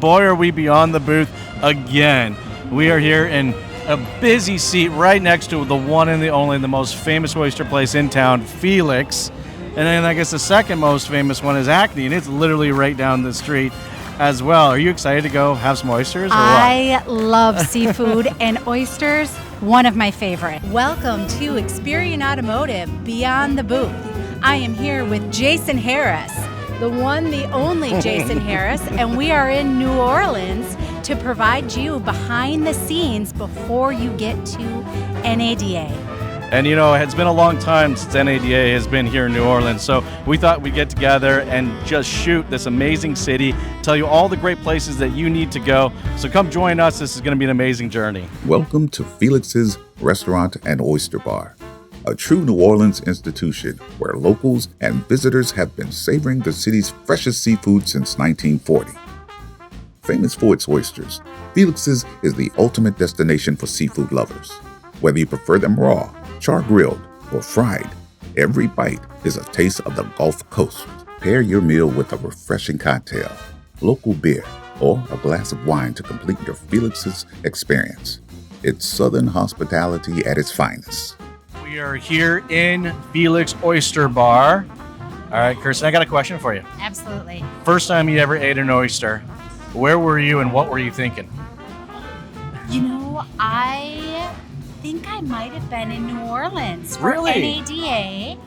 Boy, are we beyond the booth again. We are here in a busy seat right next to the one and the only, the most famous oyster place in town, Felix. And then I guess the second most famous one is Acme, and it's literally right down the street as well. Are you excited to go have some oysters or what? I love seafood and oysters, one of my favorite. Welcome to Experian Automotive Beyond the Booth. I am here with Jason Harris, the one, the only Jason Harris, and we are in New Orleans to provide you behind the scenes before you get to NADA. And you know, it's been a long time since NADA has been here in New Orleans, so we thought we'd get together and just shoot this amazing city, tell you all the great places that you need to go. So come join us. This is going to be an amazing journey. Welcome to Felix's Restaurant and Oyster Bar, a true New Orleans institution where locals and visitors have been savoring the city's freshest seafood since 1940. Famous for its oysters, Felix's is the ultimate destination for seafood lovers. Whether you prefer them raw, char-grilled, or fried, every bite is a taste of the Gulf Coast. Pair your meal with a refreshing cocktail, local beer, or a glass of wine to complete your Felix's experience. It's Southern hospitality at its finest. We are here in Felix Oyster Bar. All right, Kirsten, I got a question for you. Absolutely. First time you ever ate an oyster, where were you and what were you thinking? You know, I think I might have been in New Orleans for Really? NADA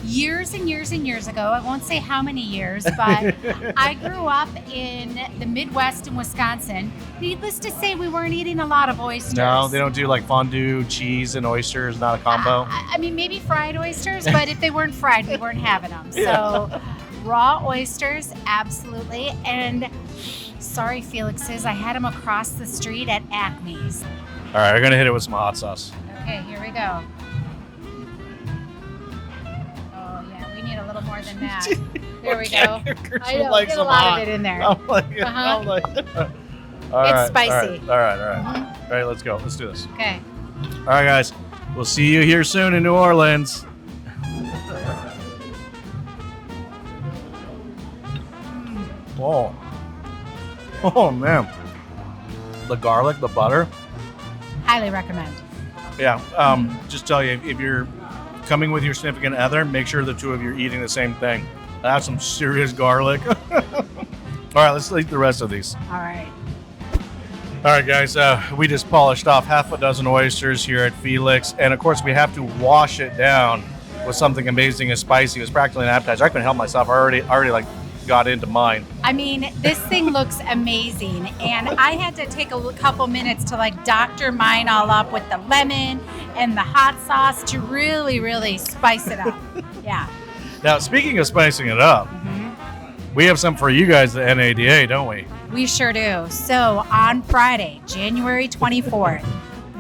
years and years and years ago. I won't say how many years, but I grew up in the Midwest in Wisconsin. Needless to say, we weren't eating a lot of oysters. No, they don't do like fondue, cheese, and oysters, not a combo. I mean, maybe fried oysters, but if they weren't fried, we weren't having them. Yeah. So raw oysters, absolutely. And sorry, Felix's, I had them across the street at Acme's. All right, we're going to hit it with some hot sauce. Okay, here we go. Oh, yeah, we need a little more than that. There we go. Kirsten I know, likes get a them lot hot. of it in there. I'm like, Uh-huh. I'm like, It's spicy. All right. Mhm. All right, let's go. Let's do this. Okay. All right, guys. We'll see you here soon in New Orleans. Oh. Oh, man. The garlic, the butter. Highly recommend. Yeah. Just tell you, if you're coming with your significant other, make sure the two of you are eating the same thing. That's some serious garlic. All right, let's eat the rest of these. All right. All right, guys, we just polished off half a dozen oysters here at Felix. And of course, we have to wash it down with something amazing and spicy. It was practically an appetizer. I couldn't help myself. I already like got into mine. I mean, this thing looks amazing, and I had to take a couple minutes to like doctor mine all up with the lemon and the hot sauce to really, really spice it up. Yeah. Now, speaking of spicing it up, we have something for you guys at NADA, don't we? We sure do. So on Friday, January 24th,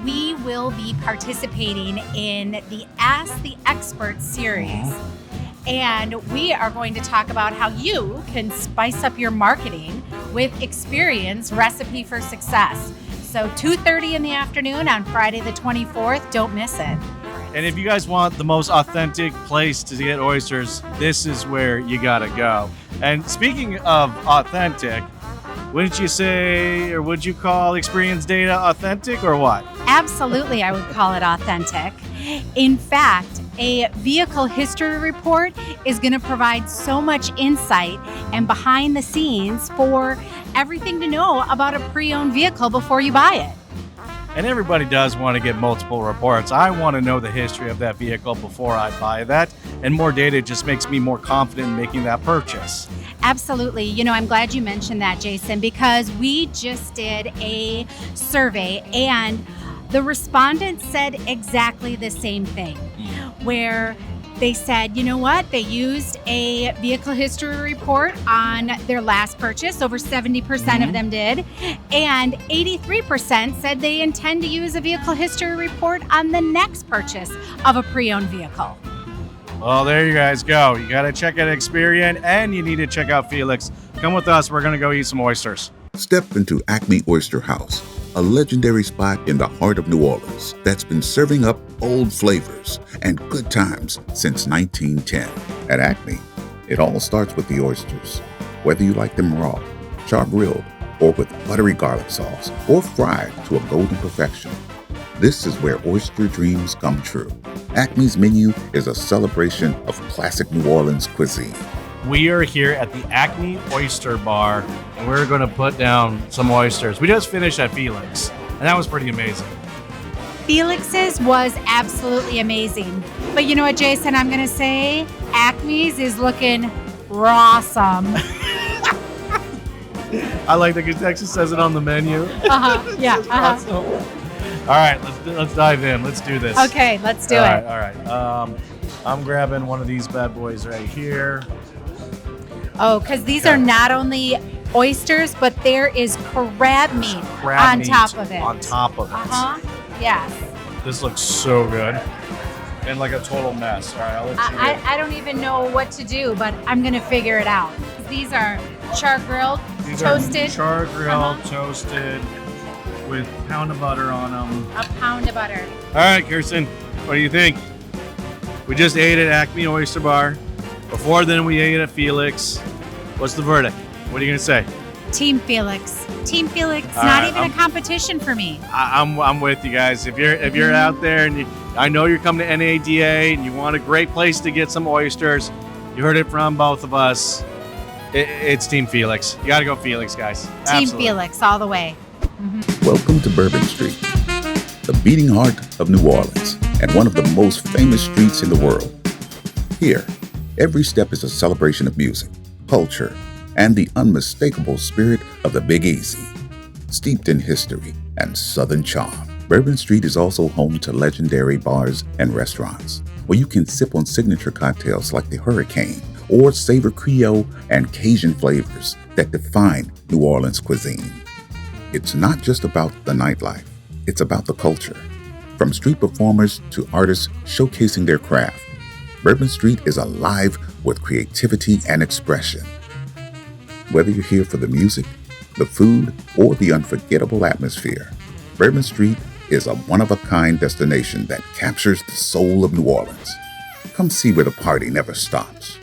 we will be participating in the Ask the Expert series. And we are going to talk about how you can spice up your marketing with Experian's Recipe for Success. So 2:30 in the afternoon on Friday the 24th. Don't miss it. And if you guys want the most authentic place to get oysters, this is where you gotta go. And speaking of authentic, wouldn't you say, or would you call Experian's data authentic or what? Absolutely, I would call it authentic. In fact, a vehicle history report is going to provide so much insight and behind the scenes for everything to know about a pre-owned vehicle before you buy it. And everybody does want to get multiple reports. I want to know the history of that vehicle before I buy that. And more data just makes me more confident in making that purchase. Absolutely. You know, I'm glad you mentioned that, Jason, because we just did a survey and the respondents said exactly the same thing, where they said, you know what, they used a vehicle history report on their last purchase. Over 70% of them did. And 83% said they intend to use a vehicle history report on the next purchase of a pre-owned vehicle. Well, there you guys go. You got to check out Experian and you need to check out Felix. Come with us. We're going to go eat some oysters. Step into Acme Oyster House, a legendary spot in the heart of New Orleans that's been serving up old flavors and good times since 1910. At Acme, it all starts with the oysters. Whether you like them raw, char-grilled, or with buttery garlic sauce, or fried to a golden perfection. This is where oyster dreams come true. Acme's menu is a celebration of classic New Orleans cuisine. We are here at the Acme Oyster Bar, and we're going to put down some oysters. We just finished at Felix, and that was pretty amazing. Felix's was absolutely amazing. But you know what, Jason? I'm going to say Acme's is looking rawsome. I like that because Texas says it on the menu. Yeah. Awesome. All right, let's dive in. Let's do this. Okay, let's do it. All right. I'm grabbing one of these bad boys right here. Oh, because these are not only oysters, but there is crab meat on top of it. On top of it. Yes. This looks so good. And like a total mess. All right, I'll let you I don't even know what to do, but I'm going to figure it out. These are char-grilled, toasted. Char-grilled, toasted, with a pound of butter on them. A pound of butter. All right, Kirsten, what do you think? We just ate at Acme Oyster Bar. Before then, we ate at Felix. What's the verdict? What are you going to say? Team Felix. Team Felix. All not right, even a competition for me. I'm with you guys. If you're out there and I know you're coming to NADA and you want a great place to get some oysters, you heard it from both of us. It's Team Felix. You got to go Felix, guys. Team Absolutely. Felix all the way. Welcome to Bourbon Street, the beating heart of New Orleans and one of the most famous streets in the world. Here, every step is a celebration of music, culture, and the unmistakable spirit of the Big Easy. Steeped in history and Southern charm, Bourbon Street is also home to legendary bars and restaurants where you can sip on signature cocktails like the Hurricane or savor Creole and Cajun flavors that define New Orleans cuisine. It's not just about the nightlife, it's about the culture. From street performers to artists showcasing their craft, Bourbon Street is alive with creativity and expression. Whether you're here for the music, the food, or the unforgettable atmosphere, Bourbon Street is a one-of-a-kind destination that captures the soul of New Orleans. Come see where the party never stops.